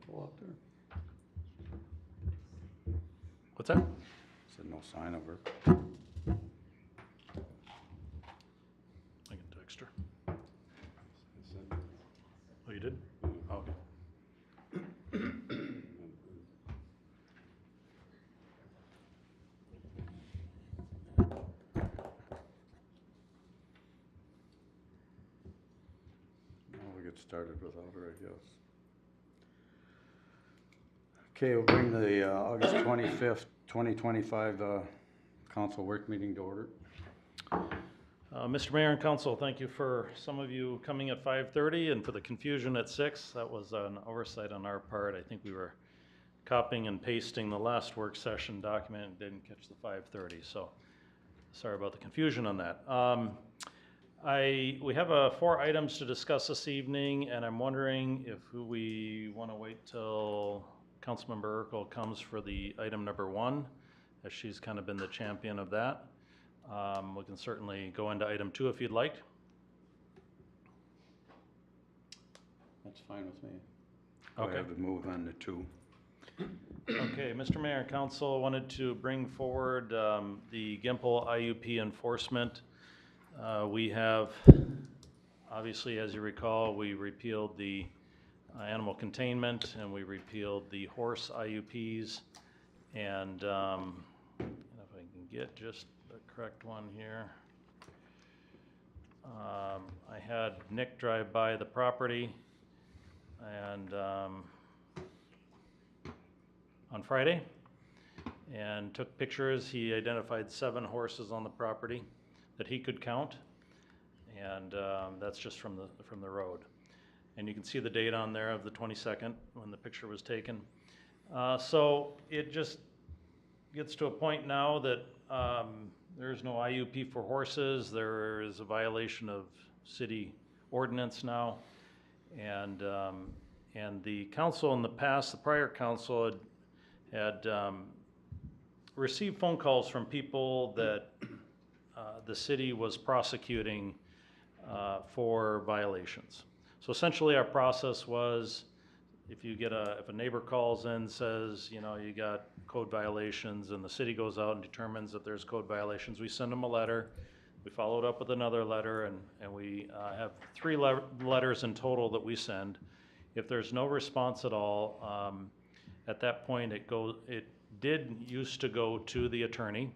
pull up there? What's that? Said no sign of her. I can text her. Oh, you did? Oh, okay. We'll get started without her, I guess. Okay, we'll bring the August 25th, 2025 council work meeting to order. Mr. Mayor and Council, thank you for some of you coming at 5:30 and for the confusion at 6. That was an oversight on our part. I think we were copying and pasting the last work session document and didn't catch the 5:30, so sorry about the confusion on that. We have 4 items to discuss this evening, and I'm wondering if we want to wait till Councilmember Urkel comes for the item number 1, as she's kind of been the champion of that. We can certainly go into item 2 if you'd like. That's fine with me. Okay. Go ahead and move on to 2. Okay, Mr. Mayor and Council, wanted to bring forward the Gimpl IUP enforcement. We have, obviously, as you recall, we repealed the animal containment and we repealed the horse IUPs. And if I can get just the correct one here. I had Nick drive by the property and on Friday and took pictures. He identified 7 horses on the property that he could count, and that's just from the road. And you can see the date on there of the 22nd when the picture was taken. So it just gets to a point now that there's no IUP for horses. There is a violation of city ordinance now, and the council in the past, the prior council had received phone calls from people that the city was prosecuting for violations. So essentially our process was, if a neighbor calls in and says, you got code violations, and the city goes out and determines that there's code violations, we send them a letter. We follow it up with another letter, and we have 3 letters in total that we send. If there's no response at all, at that point it used to go to the attorney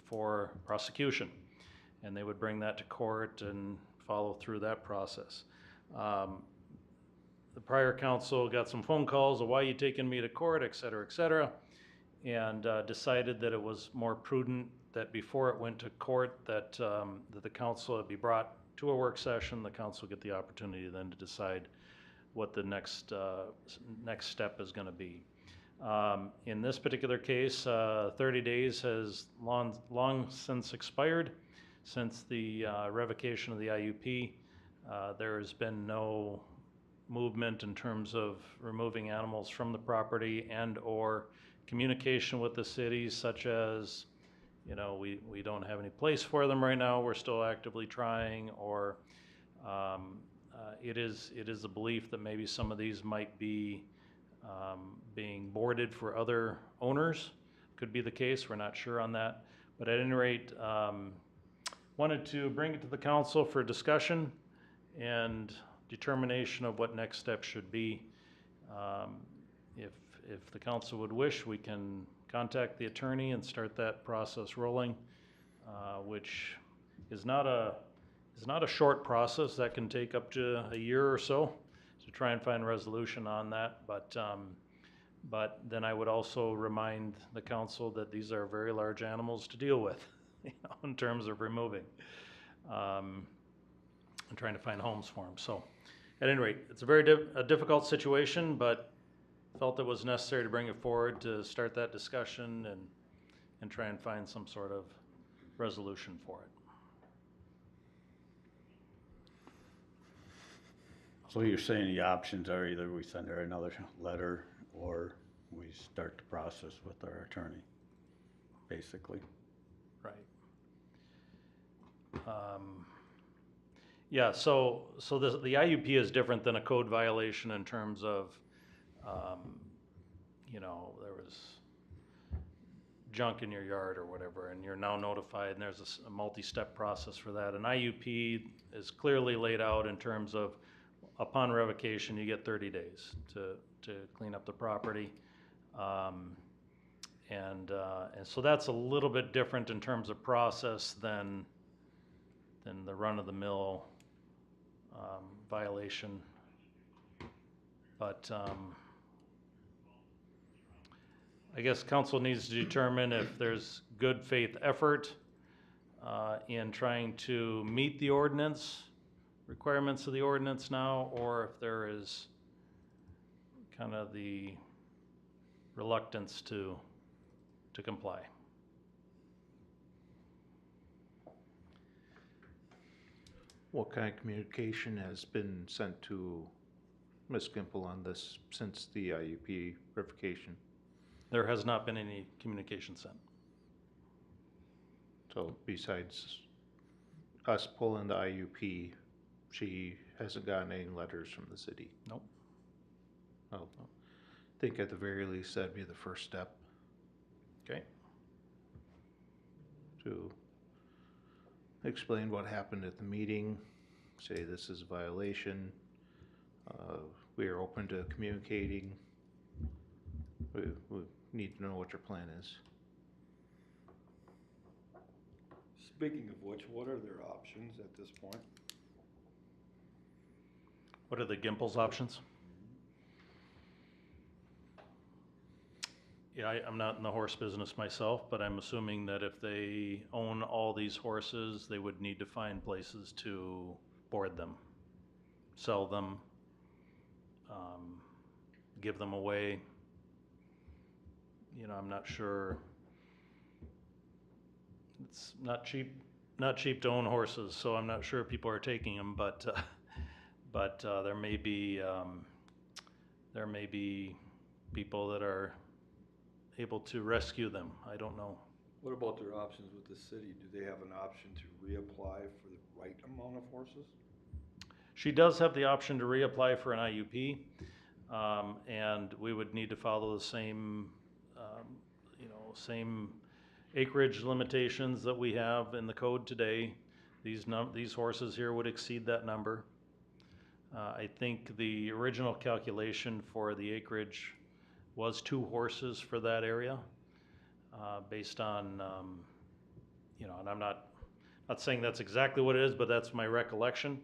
for prosecution, and they would bring that to court and follow through that process. The prior council got some phone calls of, why are you taking me to court, et cetera, and decided that it was more prudent that before it went to court that the council would be brought to a work session. The council get the opportunity then to decide what the next step is going to be. In this particular case, 30 days has long since expired since the revocation of the IUP. There has been no movement in terms of removing animals from the property and or communication with the city, such as, we don't have any place for them right now, we're still actively trying, or it is a belief that maybe some of these might be being boarded for other owners. Could be the case, we're not sure on that. But at any rate, wanted to bring it to the council for discussion and determination of what next steps should be. If the council would wish, we can contact the attorney and start that process rolling, which is not a short process. That can take up to a year or so to try and find resolution on that. But then I would also remind the council that these are very large animals to deal with, in terms of removing and trying to find homes for them. So at any rate, it's a very difficult situation, but felt it was necessary to bring it forward to start that discussion and try and find some sort of resolution for it. So you're saying the options are either we send her another letter or we start the process with our attorney, basically. Right. Yeah, so the IUP is different than a code violation in terms of you know, there was junk in your yard or whatever, and you're now notified, and there's a multi-step process for that. An IUP is clearly laid out in terms of, upon revocation, you get 30 days to clean up the property. And so that's a little bit different in terms of process than the run-of-the-mill violation. But I guess council needs to determine if there's good faith effort in trying to meet the ordinance, requirements of the ordinance now, or if there is kind of the reluctance to comply. What kind of communication has been sent to Ms. Gimpl on this since the IUP revocation? There has not been any communication sent. So besides us pulling the IUP, she hasn't gotten any letters from the city? Nope. Oh, I think at the very least that'd be the first step. Okay. To explain what happened at the meeting, say this is a violation, we are open to communicating, we need to know what your plan is. Speaking of which, what are their options at this point? What are the Gimpl's options? Yeah, I'm not in the horse business myself, but I'm assuming that if they own all these horses, they would need to find places to board them, sell them, give them away. You know, I'm not sure. It's not cheap to own horses, so I'm not sure people are taking them, but there may be people that are able to rescue them. I don't know. What about their options with the city? Do they have an option to reapply for the right amount of horses? She does have the option to reapply for an IUP, and we would need to follow the same, same acreage limitations that we have in the code today. These horses here would exceed that number. I think the original calculation for the acreage was 2 horses for that area, based on, and I'm not saying that's exactly what it is, but that's my recollection.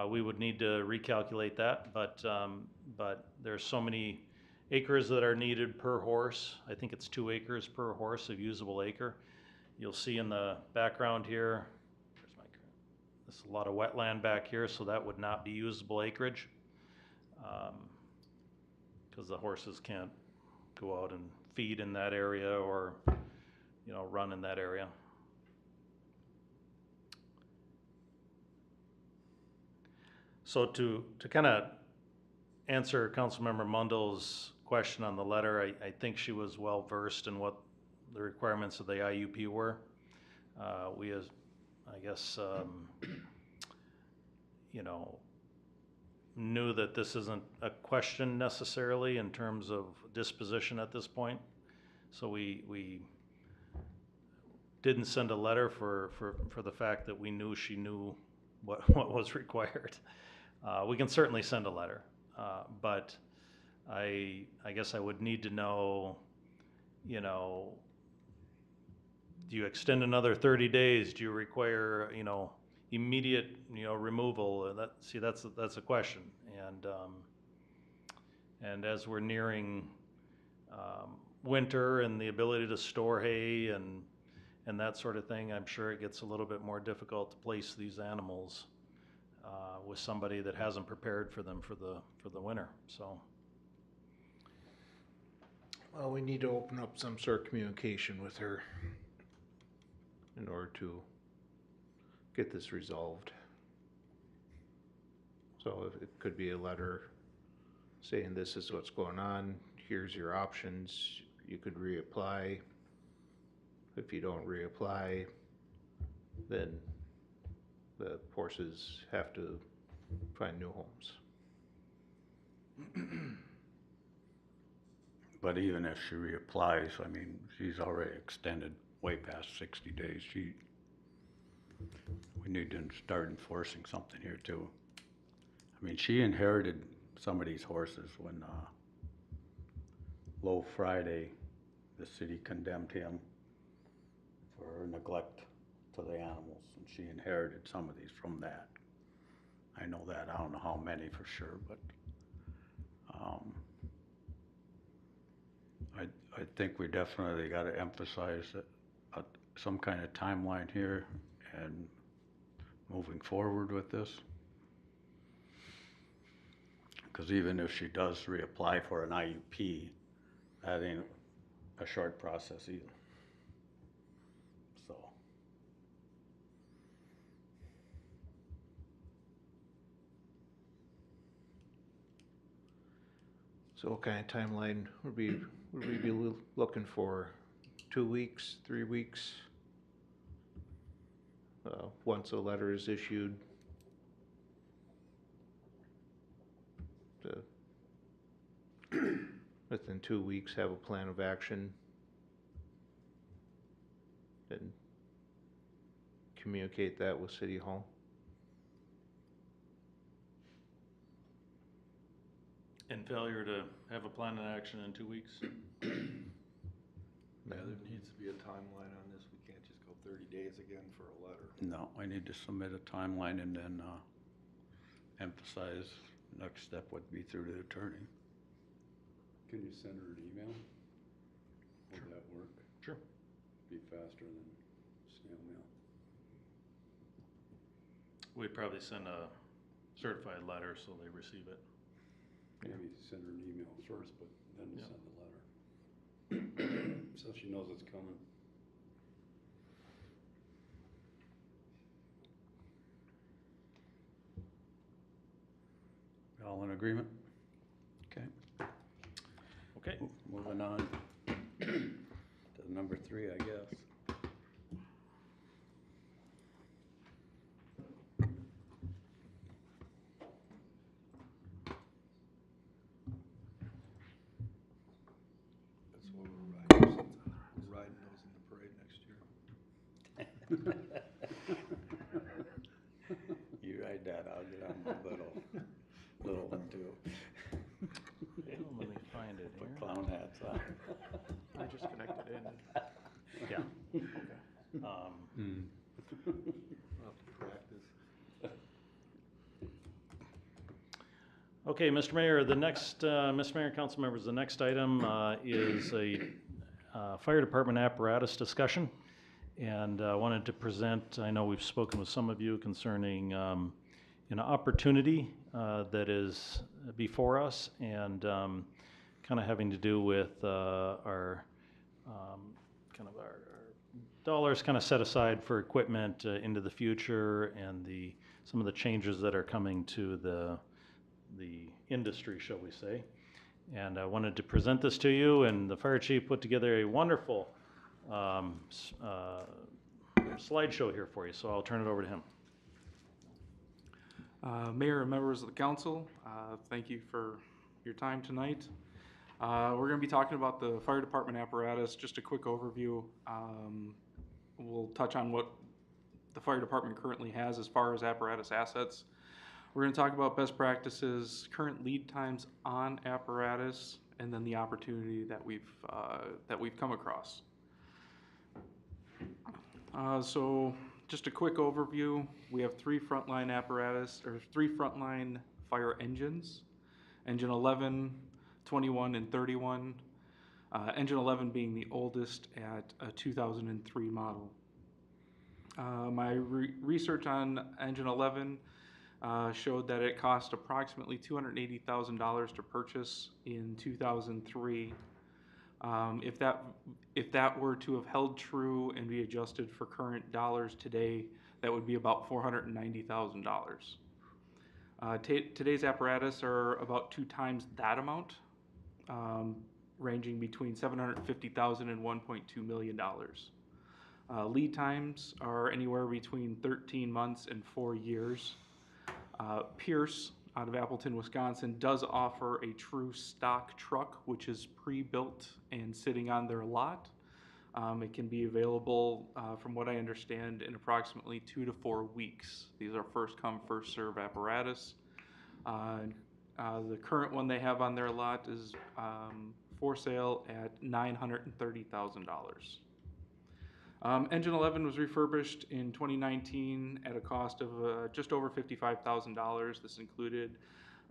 We would need to recalculate that, but there's so many acres that are needed per horse. I think it's 2 acres per horse of usable acre. You'll see in the background here, there's a lot of wetland back here, so that would not be usable acreage, because the horses can't go out and feed in that area or, run in that area. So to kind of answer Councilmember Mundell's question on the letter, I think she was well versed in what the requirements of the IUP were. We, as I guess, knew that this isn't a question necessarily in terms of disposition at this point. So we didn't send a letter for the fact that we knew she knew what was required. We can certainly send a letter, but I guess I would need to know, do you extend another 30 days? Do you require, immediate, removal? That's a question. And as we're nearing winter and the ability to store hay and that sort of thing, I'm sure it gets a little bit more difficult to place these animals with somebody that hasn't prepared for them for the winter. So. Well, we need to open up some sort of communication with her in order to get this resolved. So it could be a letter saying this is what's going on, here's your options, you could reapply. If you don't reapply, then the horses have to find new homes. But even if she reapplies, I mean, she's already extended way past 60 days. We need to start enforcing something here too. I mean, she inherited some of these horses when, Low Friday, the city condemned him for neglect to the animals, and she inherited some of these from that. I know that. I don't know how many for sure, but I think we definitely got to emphasize that, some kind of timeline here and moving forward with this. Because even if she does reapply for an IUP, that ain't a short process either. So. So what kind of timeline would we be looking for? 2 weeks, 3 weeks? Once a letter is issued? Within 2 weeks, have a plan of action? And communicate that with City Hall? In failure to have a plan of action in 2 weeks? Yeah, there needs to be a timeline on this. We can't just go 30 days again for a letter. No, I need to submit a timeline and then emphasize next step would be through the attorney. Can you send her an email? Would that work? Sure. Be faster than snail mail. We'd probably send a certified letter so they receive it. Maybe send her an email first, but then Yeah. send the letter. So she knows it's coming. All in agreement? Okay. Okay. Moving on to number 3, I guess. That's what we're riding those in the parade next year. You write that, I'll get on my little one too. Well, let me find it Put here. clown hats on. I just connected in. Yeah. Okay. We'll have to practice. Okay, Mr. Mayor, the next, Mr. Mayor, council members, the next item is a fire department apparatus discussion. And I wanted to present, I know we've spoken with some of you concerning an opportunity that is before us and kind of having to do with our dollars kind of set aside for equipment into the future and some of the changes that are coming to the industry, shall we say. And I wanted to present this to you, and the fire chief put together a wonderful slideshow here for you, so I'll turn it over to him. Mayor and members of the council, thank you for your time tonight. We're going to be talking about the fire department apparatus, just a quick overview. We'll touch on what the fire department currently has as far as apparatus assets. We're going to talk about best practices, current lead times on apparatus, and then the opportunity that we've come across. So just a quick overview. We have 3 frontline fire engines: engine 11, 21, and 31. Engine 11 being the oldest at a 2003 model. My research on engine 11 showed that it cost approximately $280,000 to purchase in 2003. If that were to have held true and be adjusted for current dollars today, that would be about $490,000. Today's apparatus are about 2 times that amount, ranging between $750,000 and $1.2 million. Lead times are anywhere between 13 months and 4 years. Pierce out of Appleton, Wisconsin, does offer a true stock truck, which is pre-built and sitting on their lot. It can be available, from what I understand, in approximately 2 to 4 weeks. These are first come, first serve apparatus. The current one they have on their lot is for sale at $930,000. Engine 11 was refurbished in 2019 at a cost of just over $55,000. This included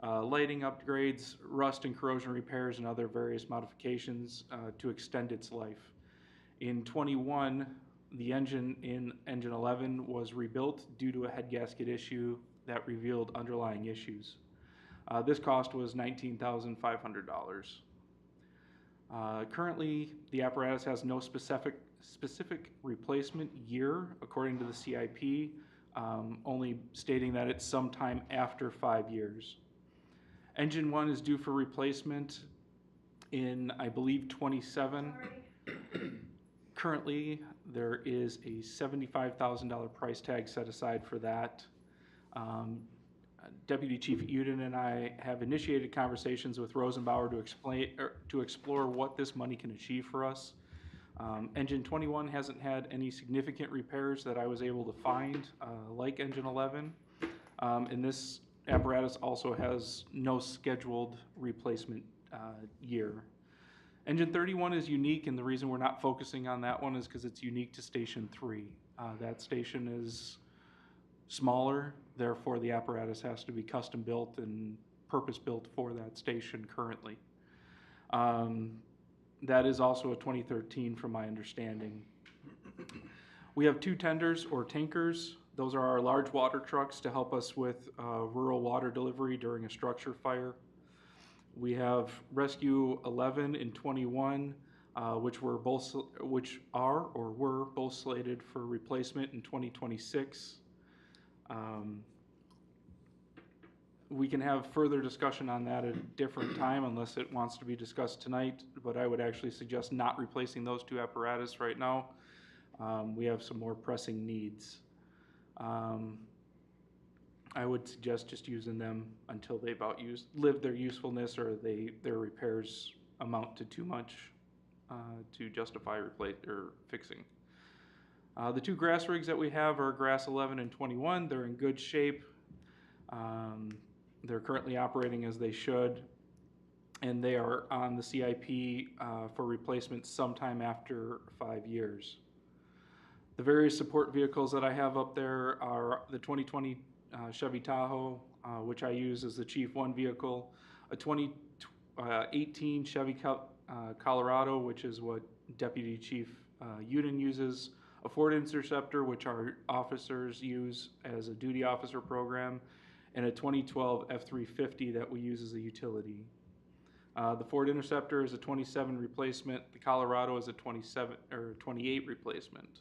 lighting upgrades, rust and corrosion repairs, and other various modifications to extend its life. In 21, the engine in Engine 11 was rebuilt due to a head gasket issue that revealed underlying issues. This cost was $19,500. Currently, the apparatus has no specific replacement year according to the CIP, only stating that it's sometime after 5 years. Engine 1 is due for replacement in, I believe, 27. Currently, there is a $75,000 price tag set aside for that. Deputy Chief Uden and I have initiated conversations with Rosenbauer to explore what this money can achieve for us. Engine 21 hasn't had any significant repairs that I was able to find, like Engine 11. And this apparatus also has no scheduled replacement year. Engine 31 is unique, and the reason we're not focusing on that one is because it's unique to Station 3. That station is smaller, therefore the apparatus has to be custom built and purpose built for that station currently. That is also a 2013 from my understanding. We have 2 tenders or tankers. Those are our large water trucks to help us with rural water delivery during a structure fire. We have Rescue 11 and 21, which were both slated for replacement in 2026. We can have further discussion on that at a different time unless it wants to be discussed tonight, but I would actually suggest not replacing those 2 apparatus right now. We have some more pressing needs. I would suggest just using them until they live their usefulness or their repairs amount to too much to justify fixing. The 2 grass rigs that we have are Grass 11 and 21. They're in good shape. They're currently operating as they should, and they are on the CIP for replacement sometime after 5 years. The various support vehicles that I have up there are the 2020 Chevy Tahoe, which I use as the Chief 1 vehicle, a 2018 Chevy Colorado, which is what Deputy Chief Uden uses, a Ford Interceptor, which our officers use as a duty officer program, and a 2012 F-350 that we use as a utility. The Ford Interceptor is a 27 replacement. The Colorado is a 28 replacement.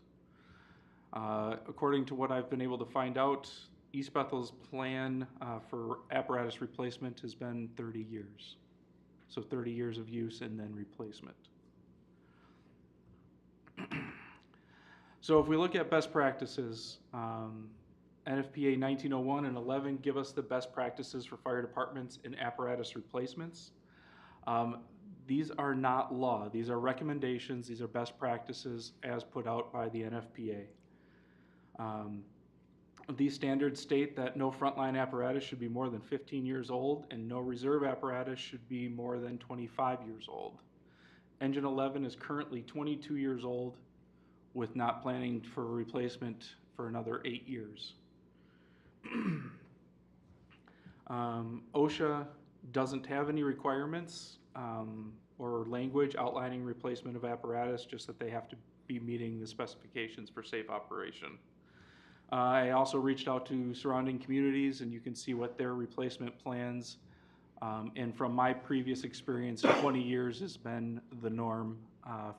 According to what I've been able to find out, East Bethel's plan for apparatus replacement has been 30 years. So 30 years of use and then replacement. So if we look at best practices, NFPA 1901 and 11 give us the best practices for fire departments in apparatus replacements. These are not law. These are recommendations. These are best practices as put out by the NFPA. These standards state that no frontline apparatus should be more than 15 years old and no reserve apparatus should be more than 25 years old. Engine 11 is currently 22 years old with not planning for a replacement for another 8 years. OSHA doesn't have any requirements or language outlining replacement of apparatus, just that they have to be meeting the specifications for safe operation. I also reached out to surrounding communities, and you can see what their replacement plans, and from my previous experience, 20 years has been the norm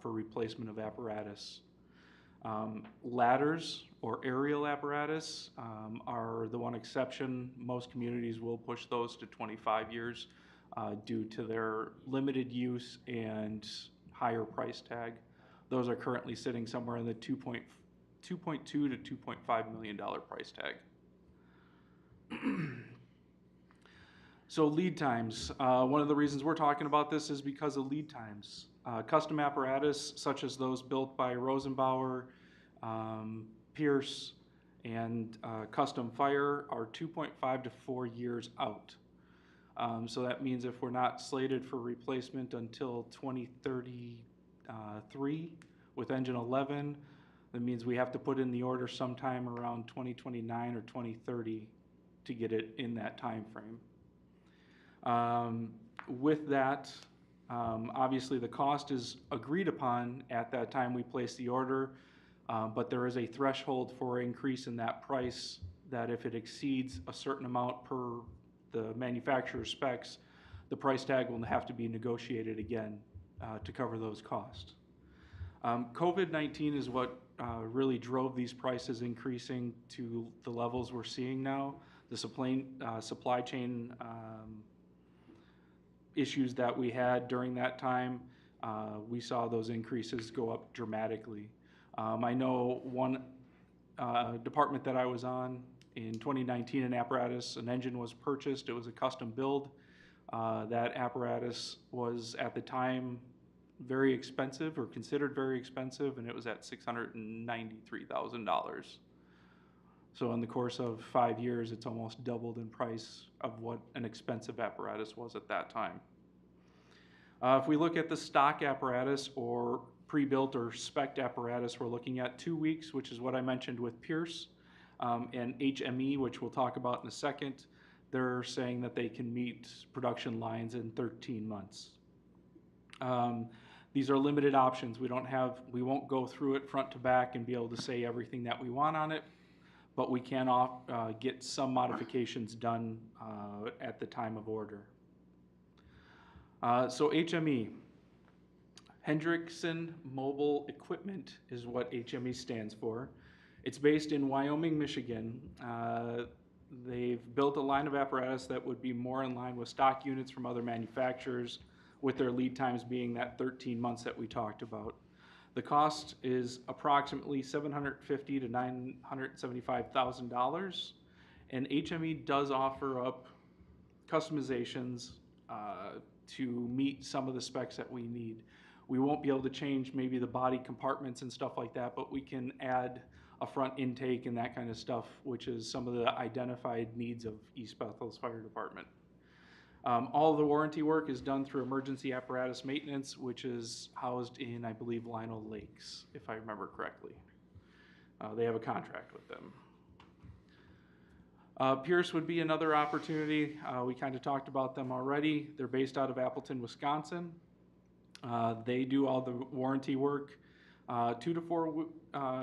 for replacement of apparatus. Ladders or aerial apparatus are the one exception. Most communities will push those to 25 years due to their limited use and higher price tag. Those are currently sitting somewhere in the $2.2 to $2.5 million price tag. So lead times. One of the reasons we're talking about this is because of lead times. Custom apparatus, such as those built by Rosenbauer, Pierce, and Custom Fire, are 2.5 to 4 years out. So that means if we're not slated for replacement until 2033 with engine 11, that means we have to put in the order sometime around 2029 or 2030 to get it in that time frame. With that, obviously the cost is agreed upon at that time we place the order, but there is a threshold for increase in that price that if it exceeds a certain amount per the manufacturer's specs, the price tag will have to be negotiated again to cover those costs. COVID-19 is what really drove these prices increasing to the levels we're seeing now. The supply chain issues that we had during that time, we saw those increases go up dramatically. I know one department that I was on in 2019, an apparatus, an engine was purchased. It was a custom build. That apparatus was at the time very expensive, or considered very expensive, and it was at $693,000. So in the course of 5 years, it's almost doubled in price of what an expensive apparatus was at that time. If we look at the stock apparatus or pre-built or spec'd apparatus, we're looking at 2 weeks, which is what I mentioned with Pierce, and HME, which we'll talk about in a second. They're saying that they can meet production lines in 13 months. These are limited options. We won't go through it front to back and be able to say everything that we want on it, but we can get some modifications done at the time of order. So HME, Hendrickson Mobile Equipment is what HME stands for. It's based in Wyoming, Michigan. They've built a line of apparatus that would be more in line with stock units from other manufacturers, with their lead times being that 13 months that we talked about. The cost is approximately $750,000 to $975,000, and HME does offer up customizations to meet some of the specs that we need. We won't be able to change maybe the body compartments and stuff like that, but we can add a front intake and that kind of stuff, which is some of the identified needs of East Bethel's Fire Department. All of the warranty work is done through emergency apparatus maintenance, which is housed in, I believe, Lionel Lakes, if I remember correctly. They have a contract with them. Pierce would be another opportunity. We kind of talked about them already. They're based out of Appleton, Wisconsin. They do all the warranty work. 2 to 4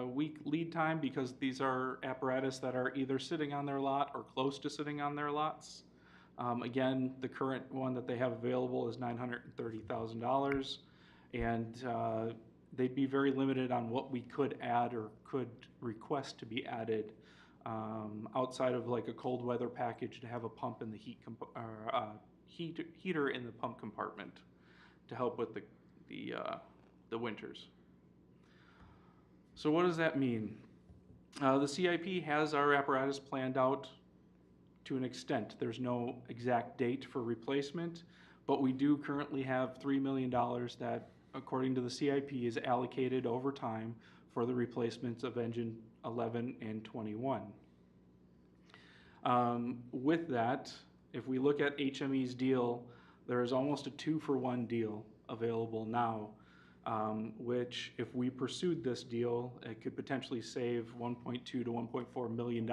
week lead time, because these are apparatus that are either sitting on their lot or close to sitting on their lots. Again, the current one that they have available is $930,000, and they'd be very limited on what we could add or could request to be added outside of like a cold weather package to have a pump in the heater in the pump compartment to help with the winters. So what does that mean? The CIP has our apparatus planned out to an extent. There's no exact date for replacement, but we do currently have $3 million that, according to the CIP, is allocated over time for the replacements of engine 11 and 21. With that, if we look at HME's deal, there is almost a 2-for-1 deal available now, which if we pursued this deal, it could potentially save $1.2 to $1.4 million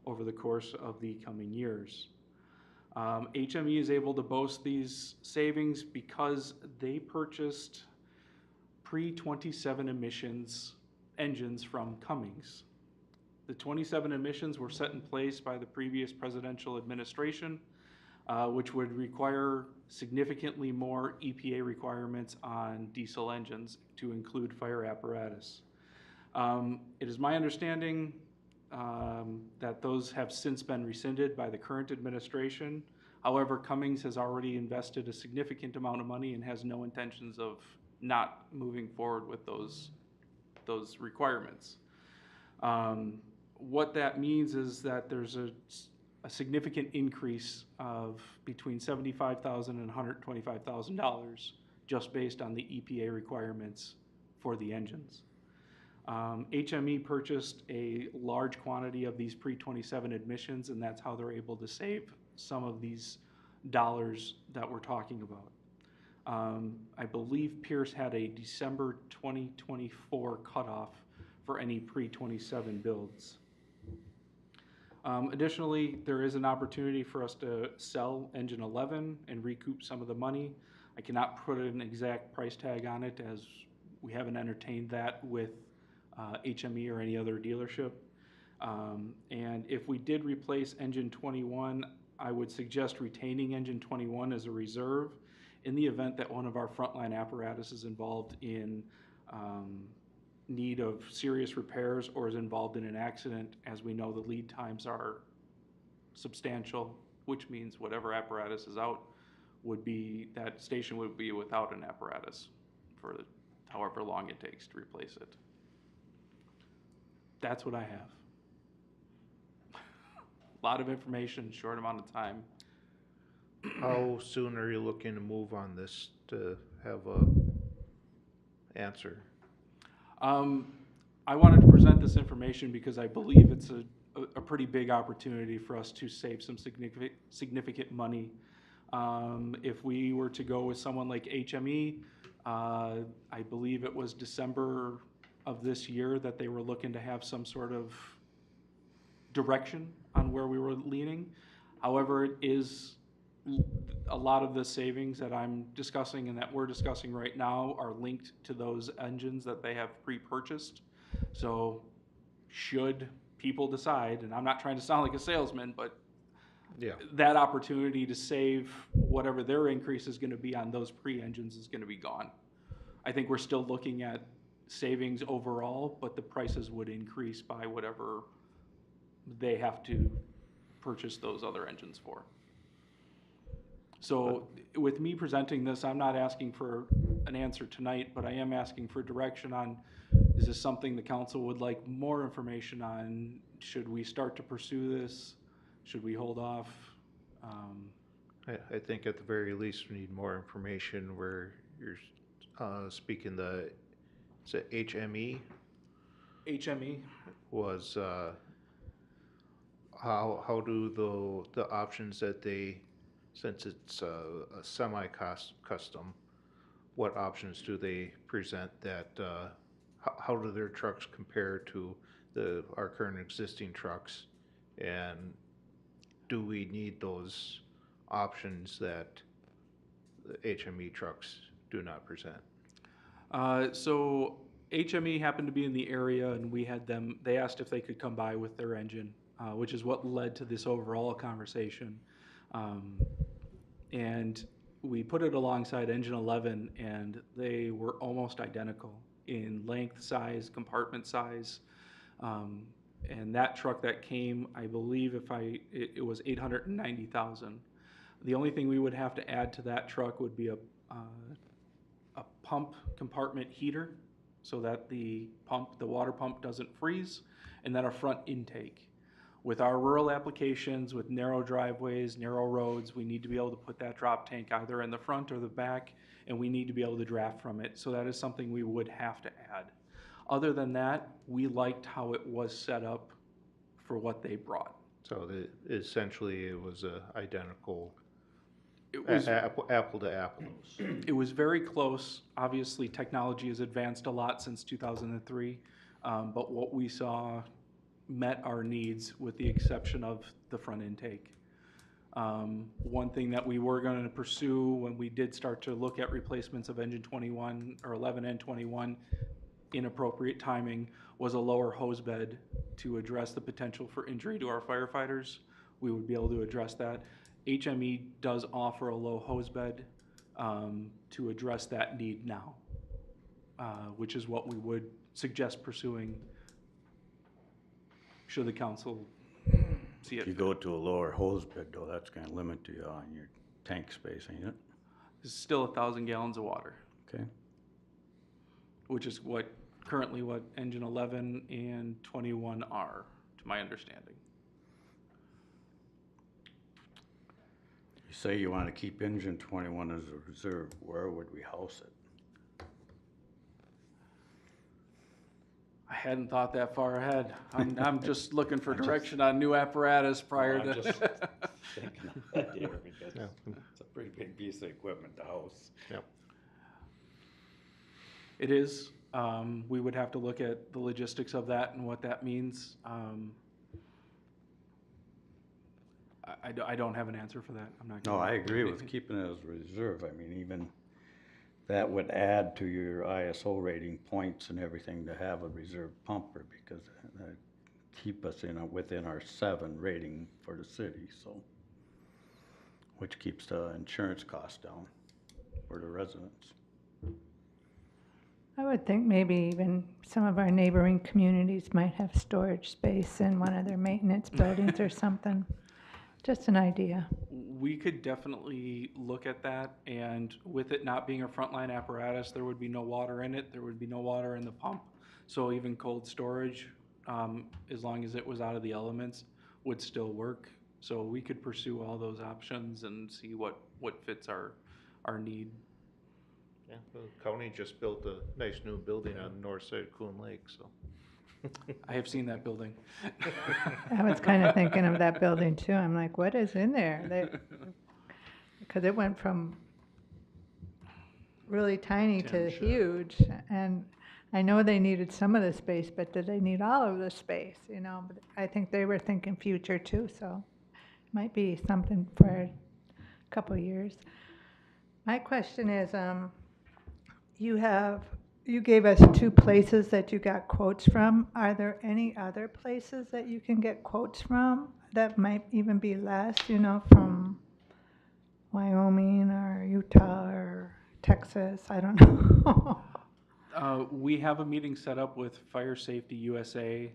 over the course of the coming years. HME is able to boast these savings because they purchased pre-27 emissions engines from Cummins. The 27 emissions were set in place by the previous presidential administration, which would require significantly more EPA requirements on diesel engines to include fire apparatus. It is my understanding that those have since been rescinded by the current administration. However, Cummins has already invested a significant amount of money and has no intentions of not moving forward with those requirements. What that means is that there's a significant increase of between $75,000 and $125,000 just based on the EPA requirements for the engines. HME purchased a large quantity of these pre-27 admissions, and that's how they're able to save some of these dollars that we're talking about. I believe Pierce had a December 2024 cutoff for any pre-27 builds. Additionally, there is an opportunity for us to sell engine 11 and recoup some of the money. I cannot put an exact price tag on it, as we haven't entertained that with HME or any other dealership. And if we did replace engine 21, I would suggest retaining engine 21 as a reserve in the event that one of our frontline apparatus is involved in need of serious repairs or is involved in an accident. As we know, the lead times are substantial, which means whatever apparatus is out would be, that station would be without an apparatus for however long it takes to replace it. That's what I have. A lot of information, short amount of time. How soon are you looking to move on this to have a answer? I wanted to present this information because I believe it's a pretty big opportunity for us to save some significant money. If we were to go with someone like HME, I believe it was December of this year that they were looking to have some sort of direction on where we were leaning. However, it is a lot of the savings that I'm discussing and that we're discussing right now are linked to those engines that they have pre-purchased. So should people decide, and I'm not trying to sound like a salesman, but Yeah. that opportunity to save whatever their increase is going to be on those pre-engines is going to be gone. I think we're still looking at savings overall, but the prices would increase by whatever they have to purchase those other engines for. So with me presenting this, I'm not asking for an answer tonight, but I am asking for direction on, is this something the council would like more information on? Should we start to pursue this? Should we hold off? I think at the very least we need more information where you're speaking is it HME? HME? Was how do the options that they, since it's a semi-custom, what options do they present that, how do their trucks compare to our current existing trucks? And do we need those options that the HME trucks do not present? So HME happened to be in the area, and we had them, they asked if they could come by with their engine, which is what led to this overall conversation. And we put it alongside engine 11, and they were almost identical in length, size, compartment size. And that truck that came, I believe it was $890,000. The only thing we would have to add to that truck would be a pump compartment heater, so that the water pump doesn't freeze, and then a front intake. With our rural applications, with narrow driveways, narrow roads, we need to be able to put that drop tank either in the front or the back, and we need to be able to draft from it. So that is something we would have to add. Other than that, we liked how it was set up for what they brought. So essentially it was a identical, It was, apple to apple. it was very close. Obviously, technology has advanced a lot since 2003, but what we saw met our needs with the exception of the front intake. One thing that we were going to pursue when we did start to look at replacements of engine 21 or 11 and 21 in appropriate timing was a lower hose bed to address the potential for injury to our firefighters. We would be able to address that. HME does offer a low hose bed to address that need now, which is what we would suggest pursuing should the council see it. If you go to a lower hose bed though, that's gonna limit you on your tank space, ain't it? It's still 1,000 gallons of water, Okay. which is currently what engine 11 and 21 are, to my understanding. say you wanna keep engine 21 as a reserve, where would we house it? I hadn't thought that far ahead. I'm just looking for direction on new apparatus prior I'm to. just thinking of that here, because Yeah. it's a pretty big piece of equipment to house. Yep. It is. We would have to look at the logistics of that and what that means. I don't have an answer for that. I'm not. No, gonna- I agree with keeping it as a reserve. I mean, even that would add to your ISO rating points and everything to have a reserve pumper, because that keep us within our 7 rating for the city, so. Which keeps the insurance costs down for the residents. I would think maybe even some of our neighboring communities might have storage space in one of their maintenance buildings or something. Just an idea. We could definitely look at that, and with it not being a frontline apparatus, there would be no water in it, there would be no water in the pump. So even cold storage, as long as it was out of the elements, would still work. So we could pursue all those options and see what fits our need. Yeah, the county just built a nice new building on the north side of Coon Lake, so. I have seen that building. I was kind of thinking of that building too. I'm like, what is in there? Because it went from really tiny Yeah, to I'm sure. huge. And I know they needed some of the space, but did they need all of the space, you know? But I think they were thinking future too, so it might be something for a couple of years. My question is, you gave us 2 places that you got quotes from. Are there any other places that you can get quotes from that might even be less, you know, from Wyoming or Utah or Texas? I don't know. We have a meeting set up with Fire Safety USA.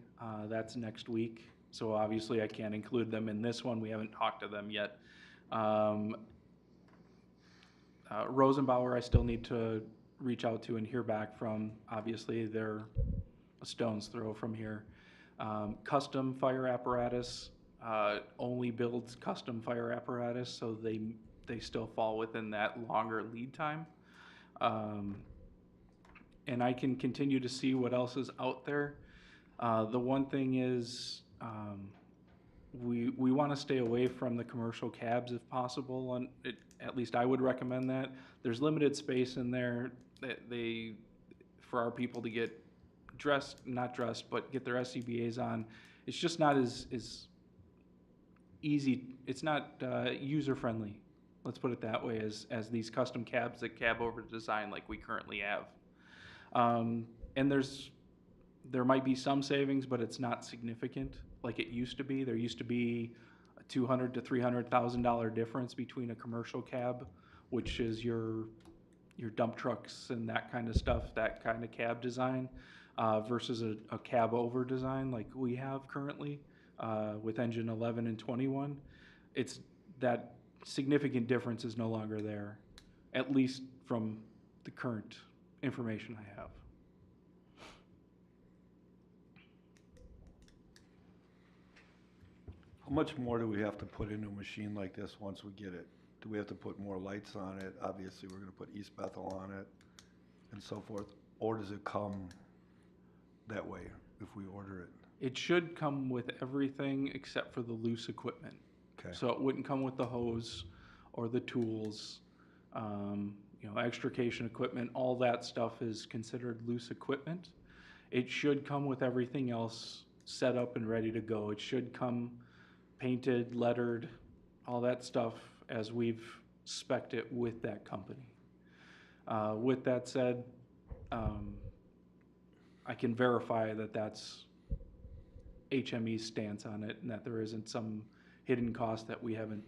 That's next week. So obviously I can't include them in this one. We haven't talked to them yet. Rosenbauer, I still need to reach out to and hear back from. Obviously, they're a stone's throw from here. Custom fire apparatus only builds custom fire apparatus, so they still fall within that longer lead time. And I can continue to see what else is out there. The one thing is, we want to stay away from the commercial cabs if possible, and at least I would recommend that. There's limited space in there that for our people to get not dressed, but get their SCBAs on. It's just not as easy. It's not user friendly. Let's put it that way, as these custom cabs that cab over design like we currently have. And there might be some savings, but it's not significant like it used to be. There used to be a $200,000 to $300,000 difference between a commercial cab, which is your dump trucks and that kind of stuff, that kind of cab design, versus a cab over design like we have currently with engine 11 and 21. It's that significant difference is no longer there, at least from the current information I have. How much more do we have to put into a machine like this once we get it? Do we have to put more lights on it? Obviously, we're gonna put East Bethel on it and so forth. Or does it come that way if we order it? It should come with everything except for the loose equipment. Okay. So it wouldn't come with the hose or the tools, extrication equipment, all that stuff is considered loose equipment. It should come with everything else set up and ready to go. It should come painted, lettered, all that stuff as we've spec'd it with that company. With that said, I can verify that that's HME's stance on it and that there isn't some hidden cost that we haven't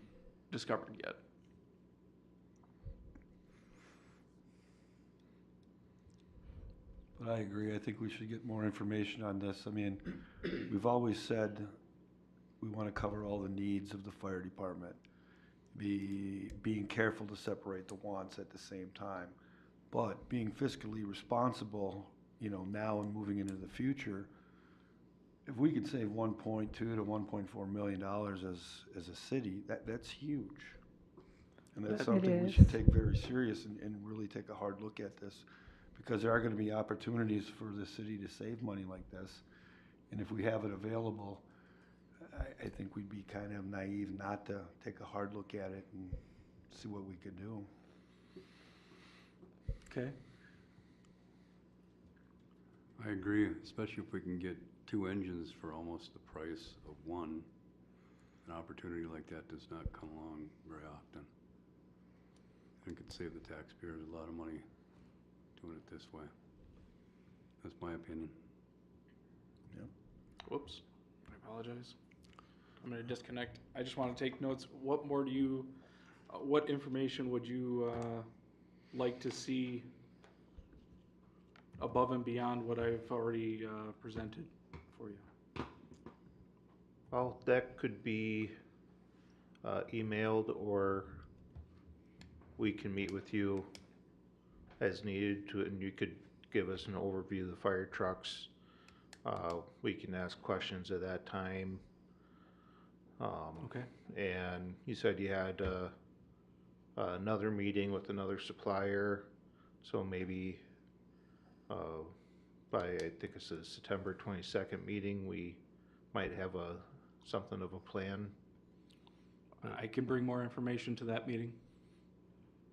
discovered yet. But I agree, I think we should get more information on this. I mean, we've always said we wanna cover all the needs of the fire department. Being careful to separate the wants at the same time. But being fiscally responsible, now and moving into the future, if we could save 1.2 to 1.4 million dollars as a city, that's huge. And that's It something we is. should take very serious and really take a hard look at this. Because there are gonna be opportunities for the city to save money like this. And if we have it available, I think we'd be kind of naive not to take a hard look at it and see what we could do. Okay. I agree, especially if we can get 2 engines for almost the price of one. An opportunity like that does not come along very often. I think it'd save the taxpayers a lot of money doing it this way. That's my opinion. Whoops, I apologize. I'm gonna disconnect. I just wanna take notes. What more do you, what information would you, like to see above and beyond what I've already, presented for you? Well, that could be emailed, or we can meet with you as needed to, and you could give us an overview of the fire trucks. We can ask questions at that time. Okay. And you said you had another meeting with another supplier, so maybe by, I think it's the September 22nd meeting, we might have something of a plan. I can bring more information to that meeting.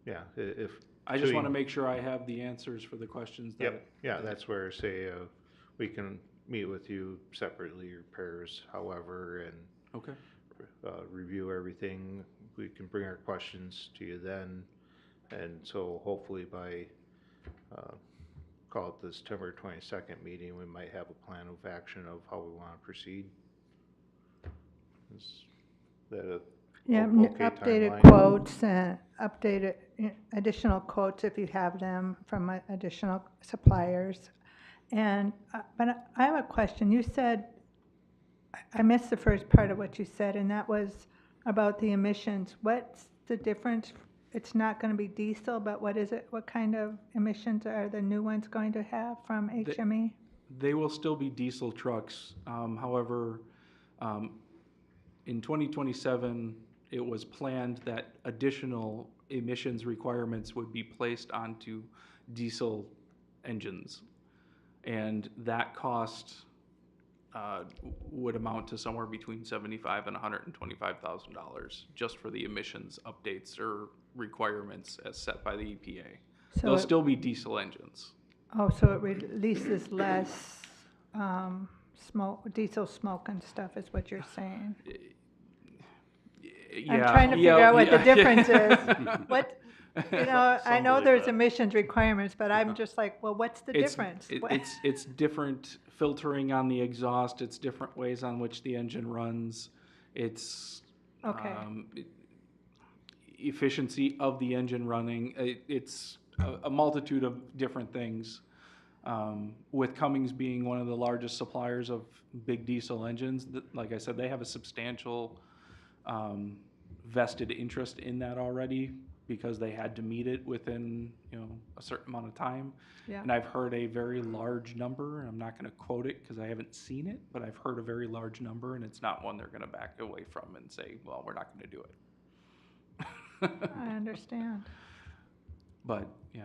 Yeah, if. I just so wanna you- make sure I have the answers for the questions that. Yep, yeah, that's where, say, we can meet with you separately or pairs, however, and Okay. review everything. We can bring our questions to you then, and so hopefully by, call it the September 22nd meeting, we might have a plan of action of how we wanna proceed. Is that a Yeah, okay updated timeline? quotes and updated, additional quotes if you have them from additional suppliers. And, but I have a question. You said, I missed the first part of what you said, and that was about the emissions. What's the difference? It's not gonna be diesel, but what is it? What kind of emissions are the new ones going to have from HME? They will still be diesel trucks. However, in 2027, it was planned that additional emissions requirements would be placed onto diesel engines. And that cost would amount to somewhere between $75,000 and $125,000 just for the emissions updates or requirements as set by the EPA. So They'll it- still be diesel engines. Oh, so it releases less, smoke, diesel smoke and stuff is what you're saying? I'm trying to figure out what the difference is. What, you know, I know Something like there's that. emissions requirements, but I'm just like, well, what's the difference? It's different filtering on the exhaust, it's different ways on which the engine runs, it's Okay. Efficiency of the engine running, it's a multitude of different things. With Cummins being one of the largest suppliers of big diesel engines, like I said, they have a substantial vested interest in that already because they had to meet it within, a certain amount of time. Yeah. And I've heard a very large number, and I'm not gonna quote it because I haven't seen it, but I've heard a very large number, and it's not one they're gonna back away from and say, well, we're not gonna do it. I understand. But, yeah.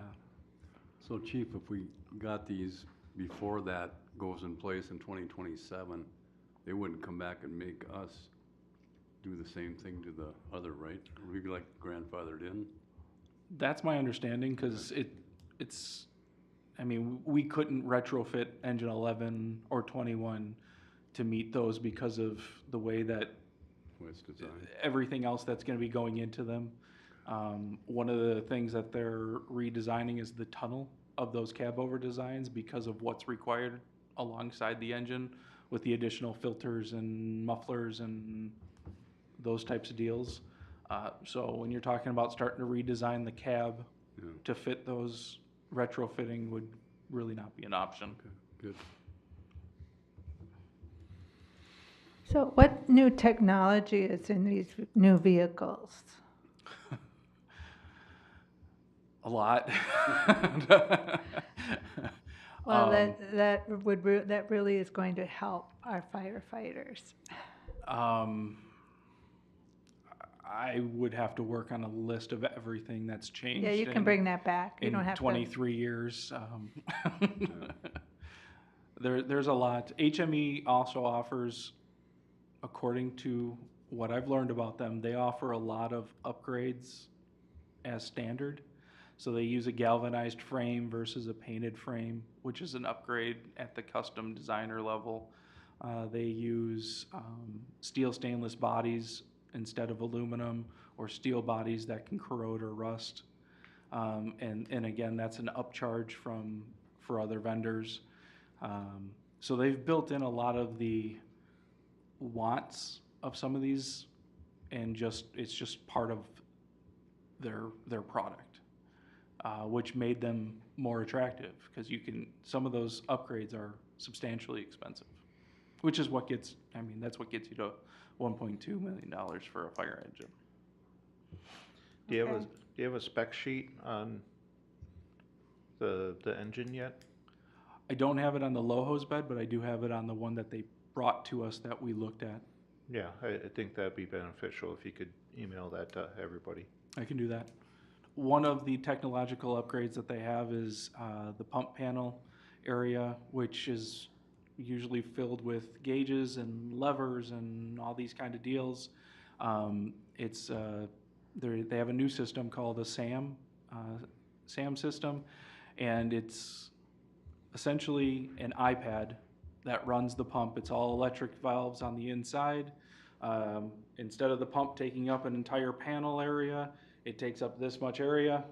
So Chief, if we got these before that goes in place in 2027, they wouldn't come back and make us do the same thing to the other, right? We'd be like grandfathered in? That's my understanding, because we couldn't retrofit engine 11 or 21 to meet those because of the way that The way it's designed. everything else that's gonna be going into them. One of the things that they're redesigning is the tunnel of those cab over designs because of what's required alongside the engine with the additional filters and mufflers and those types of deals. So when you're talking about starting to redesign the cab Yeah, to fit those, retrofitting would really not be an option. okay, good. So what new technology is in these new vehicles? A lot. Well, that really is going to help our firefighters. I would have to work on a list of everything that's changed. Yeah, you can bring that back. You don't have In 23 years. There's a lot. HME also offers, according to what I've learned about them, they offer a lot of upgrades as standard. So they use a galvanized frame versus a painted frame, which is an upgrade at the custom designer level. They use steel stainless bodies instead of aluminum, or steel bodies that can corrode or rust. And again, that's an upcharge for other vendors. So they've built in a lot of the wants of some of these, and it's just part of their product, which made them more attractive, because some of those upgrades are substantially expensive, which is that's what gets you to $1.2 million for a fire engine. Do you have Okay. do you have a spec sheet on the engine yet? I don't have it on the low hose bed, but I do have it on the one that they brought to us that we looked at. Yeah, I think that'd be beneficial if you could email that to everybody. I can do that. One of the technological upgrades that they have is the pump panel area, which is usually filled with gauges and levers and all these kind of deals. They have a new system called a SAM system, and it's essentially an iPad that runs the pump. It's all electric valves on the inside. Instead of the pump taking up an entire panel area, it takes up this much area.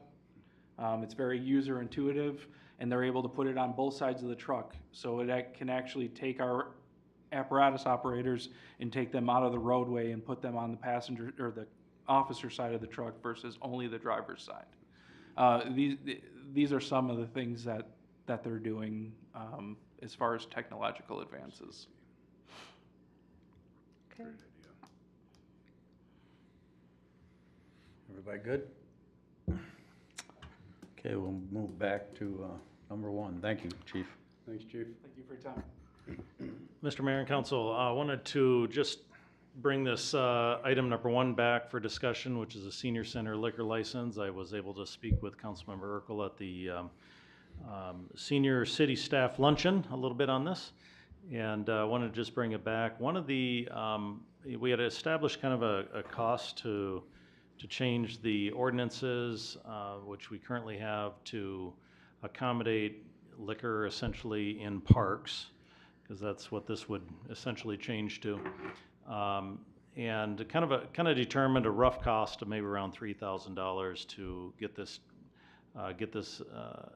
It's very user intuitive, and they're able to put it on both sides of the truck. So it can actually take our apparatus operators and take them out of the roadway and put them on the passenger or the officer side of the truck versus only the driver's side. These are some of the things that they're doing as far as technological advances. Okay. Everybody good? Okay, we'll move back to number one. Thank you, Chief. Thanks, Chief. Thank you for your time. Mr. Mayor and Council, I wanted to just bring this item number one back for discussion, which is a senior center liquor license. I was able to speak with Councilmember Urkel at the senior city staff luncheon a little bit on this, and I wanted to just bring it back. One of the, we had established kind of a cost to change the ordinances, which we currently have to accommodate liquor essentially in parks, because that's what this would essentially change to. And kind of determined a rough cost of maybe around $3,000 to get this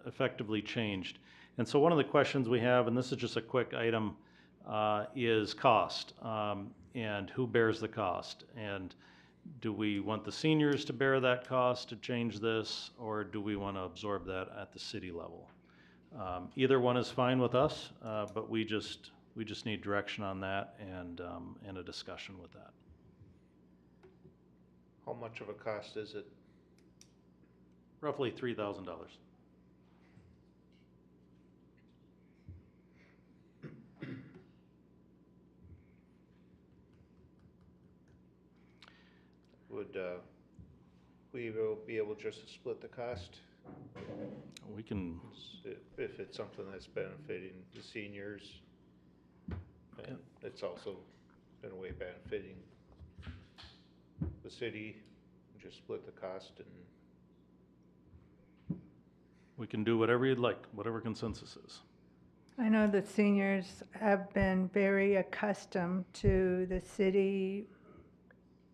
effectively changed. And so one of the questions we have, and this is just a quick item, is cost, and who bears the cost? And do we want the seniors to bear that cost to change this, or do we want to absorb that at the city level? Either one is fine with us, but we just need direction on that and a discussion with that. How much of a cost is it? Roughly $3,000. Would we will be able just to split the cost We can, if it's something that's benefiting the seniors, and it's also in a way benefiting the city? Just split the cost and we can do whatever you'd like, whatever consensus is. I know the seniors have been very accustomed to the city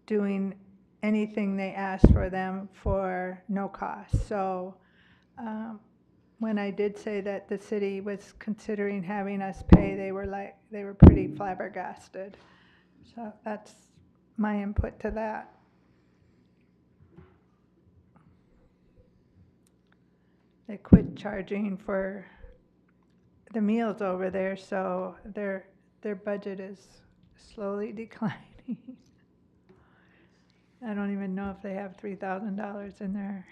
doing anything they ask for them for no cost. So when I did say that the city was considering having us pay, they were pretty flabbergasted. So that's my input to that. They quit charging for the meals over there, so their budget is slowly declining. I don't even know if they have $3,000 in their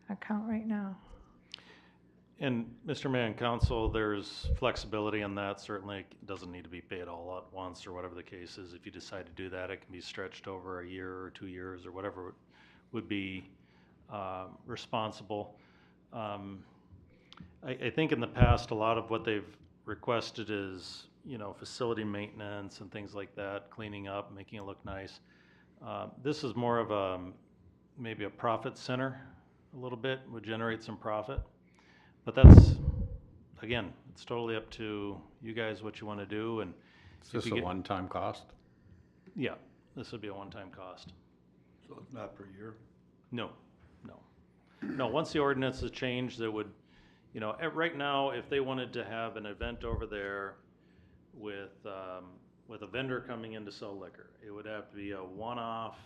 account right now. And Mr. Mayor and Council, there's flexibility in that. Certainly it doesn't need to be paid all at once or whatever the case is. If you decide to do that, it can be stretched over a year or 2 years or whatever would be responsible. I think in the past, a lot of what they've requested is, you know, facility maintenance and things like that, cleaning up, making it look nice. This is more of a, maybe a profit center a little bit, would generate some profit. But that's, again, it's totally up to you guys what you want to do. And Is this a one-time cost? yeah, this would be a one-time cost. So it's not per year? No, no. No, once the ordinance is changed, that would, you know, right now, if they wanted to have an event over there with a vendor coming in to sell liquor, it would have to be a one-off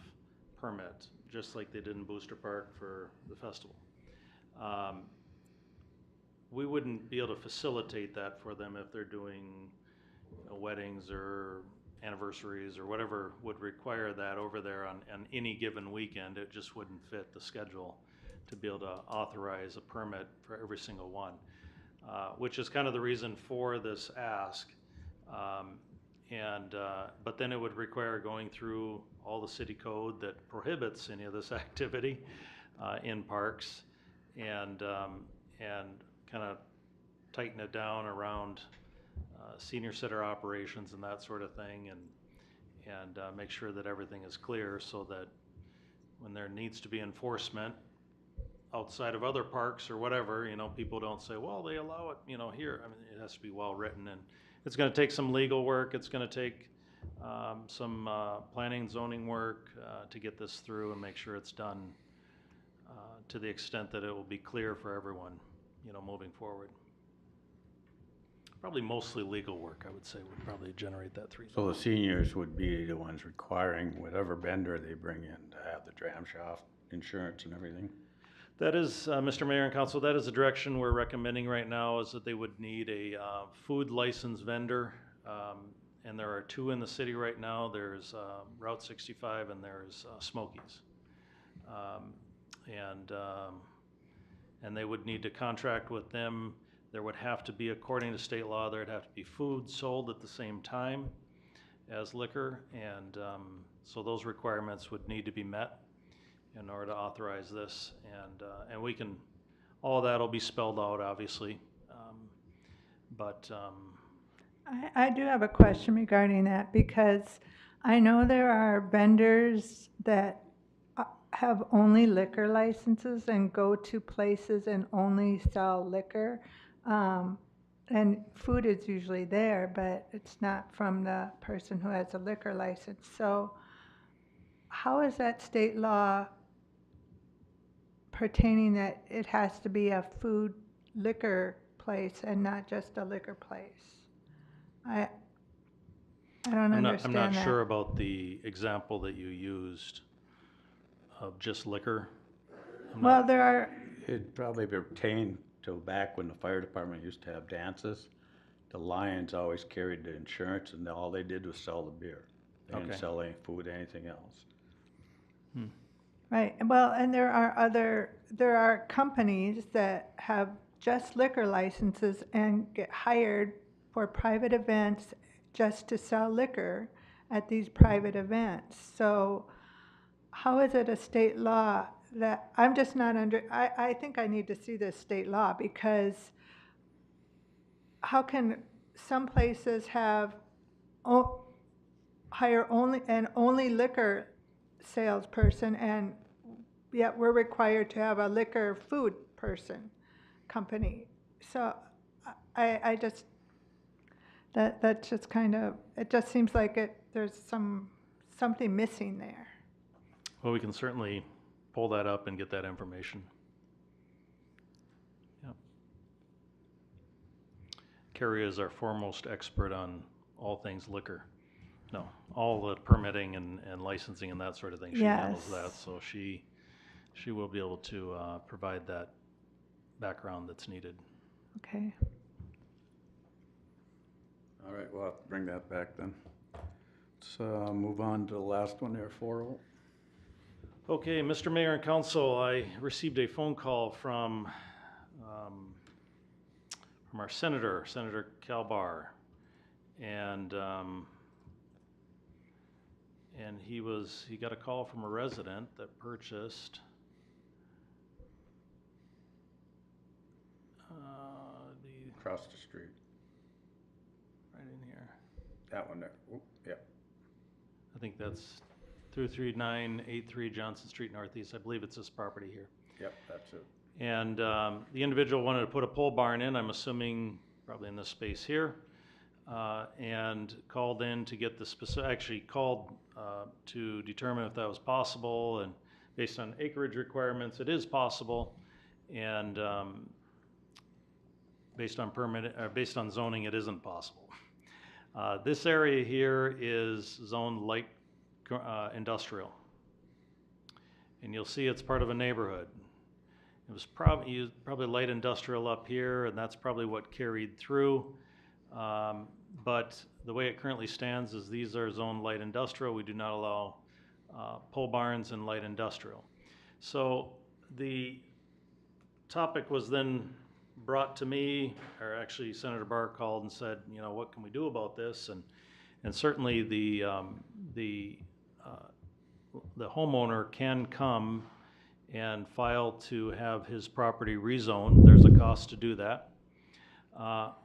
permit, just like they did in Booster Park for the festival. We wouldn't be able to facilitate that for them if they're doing, you know, weddings or anniversaries or whatever would require that over there on any given weekend. It just wouldn't fit the schedule to be able to authorize a permit for every single one, which is kind of the reason for this ask. But then it would require going through all the city code that prohibits any of this activity in parks, and kind of tighten it down around senior center operations and that sort of thing, and make sure that everything is clear, so that when there needs to be enforcement outside of other parks or whatever, you know, people don't say, well, they allow it, you know, here. I mean, it has to be well written, and it's going to take some legal work. It's going to take some planning and zoning work to get this through and make sure it's done to the extent that it will be clear for everyone, you know, moving forward. Probably mostly legal work, I would say, would probably generate that $3,000. So the seniors would be the ones requiring whatever vendor they bring in to have the dram shaft insurance and everything? That is, Mr. Mayor and Council, that is the direction we're recommending right now, is that they would need a food license vendor. And there are 2 in the city right now. There's Route 65 and there's Smokies. And they would need to contract with them. There would have to be, according to state law, there'd have to be food sold at the same time as liquor. And so those requirements would need to be met in order to authorize this. And we can, all of that will be spelled out, obviously. I do have a question regarding that, because I know there are vendors that have only liquor licenses and go to places and only sell liquor. And food is usually there, but it's not from the person who has a liquor license. So how is that state law pertaining that it has to be a food liquor place and not just a liquor place? I don't understand that. I'm not sure about the example that you used of just liquor. Well, there are, It'd probably pertain to back when the fire department used to have dances. The Lions always carried the insurance, and all they did was sell the beer. They didn't Okay. sell any food, anything else. right, well, and there are companies that have just liquor licenses and get hired for private events just to sell liquor at these private events. So how is it a state law that, I'm just not I think I need to see this state law, because how can some places hire only liquor salesperson, and yet we're required to have a liquor food person company? So I just, that's just kind of, it just seems like there's something missing there. Well, we can certainly pull that up and get that information. Yep. Carrie is our foremost expert on all things liquor. No, all the permitting and licensing and that sort of thing. She handles Yes. that, so she will be able to provide that background that's needed. Okay. All right, we'll have to bring that back then. Let's move on to the last one there, 4-0. Okay, Mr. Mayor and Council, I received a phone call from from our senator, Senator Kalbar. And he got a call from a resident that purchased Across the street, right in here. that one there, oop, yep. I think that's 23983 Johnson Street Northeast. I believe it's this property here. Yep, that's it. And the individual wanted to put a pole barn in, I'm assuming probably in this space here, and called in to get the specific, actually called to determine if that was possible, and based on acreage requirements, it is possible, and based on zoning, it isn't possible. This area here is zoned light industrial, and you'll see it's part of a neighborhood. It was probably light industrial up here, and that's probably what carried through. But the way it currently stands is these are zoned light industrial. We do not allow pole barns in light industrial. So the topic was then brought to me, or actually Senator Barr called and said, you know, what can we do about this? And certainly the homeowner can come and file to have his property rezoned. There's a cost to do that.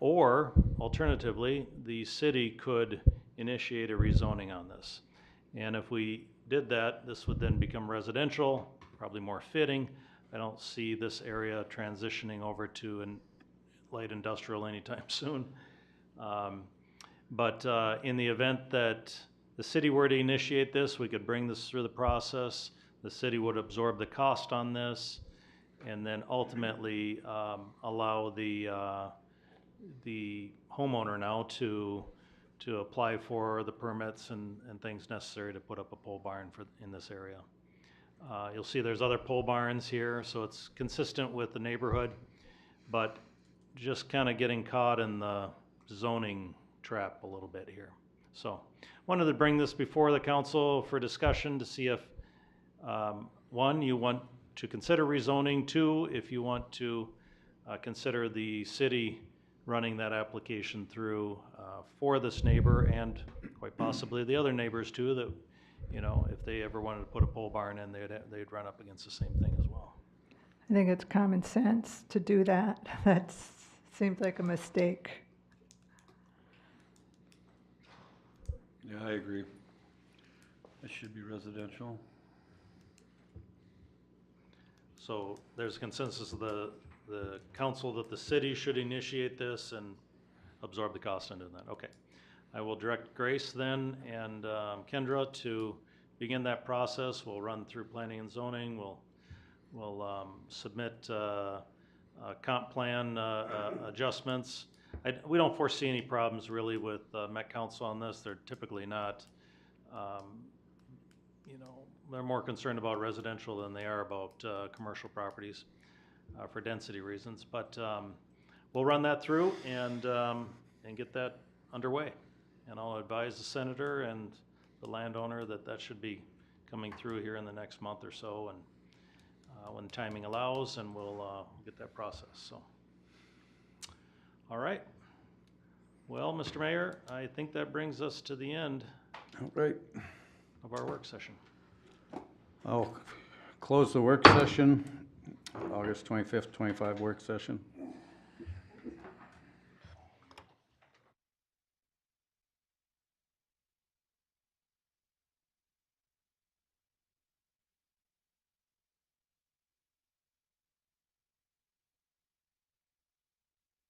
Or alternatively, the city could initiate a rezoning on this. And if we did that, this would then become residential, probably more fitting. I don't see this area transitioning over to light industrial anytime soon. But in the event that the city were to initiate this, we could bring this through the process. The city would absorb the cost on this, and then ultimately allow the homeowner now to apply for the permits and things necessary to put up a pole barn in this area. You'll see there's other pole barns here, so it's consistent with the neighborhood, but just kind of getting caught in the zoning trap a little bit here. So wanted to bring this before the council for discussion to see if one, you want to consider rezoning, two, if you want to consider the city running that application through for this neighbor and quite possibly the other neighbors too, that, you know, if they ever wanted to put a pole barn in, they'd run up against the same thing as well. I think it's common sense to do that. That seems like a mistake. Yeah, I agree. It should be residential. So there's a consensus of the council that the city should initiate this and absorb the cost into that. Okay. I will direct Grace then and Kendra to begin that process. We'll run through planning and zoning. We'll submit comp plan adjustments. We don't foresee any problems really with Met Council on this. They're typically not, you know, they're more concerned about residential than they are about commercial properties for density reasons. But we'll run that through and get that underway. And I'll advise the senator and the landowner that should be coming through here in the next month or so, and when timing allows, and we'll get that process. So, all right. Well, Mr. Mayor, I think that brings us to the end All right, of our work session. I'll close the work session, August 25th, 25 work session.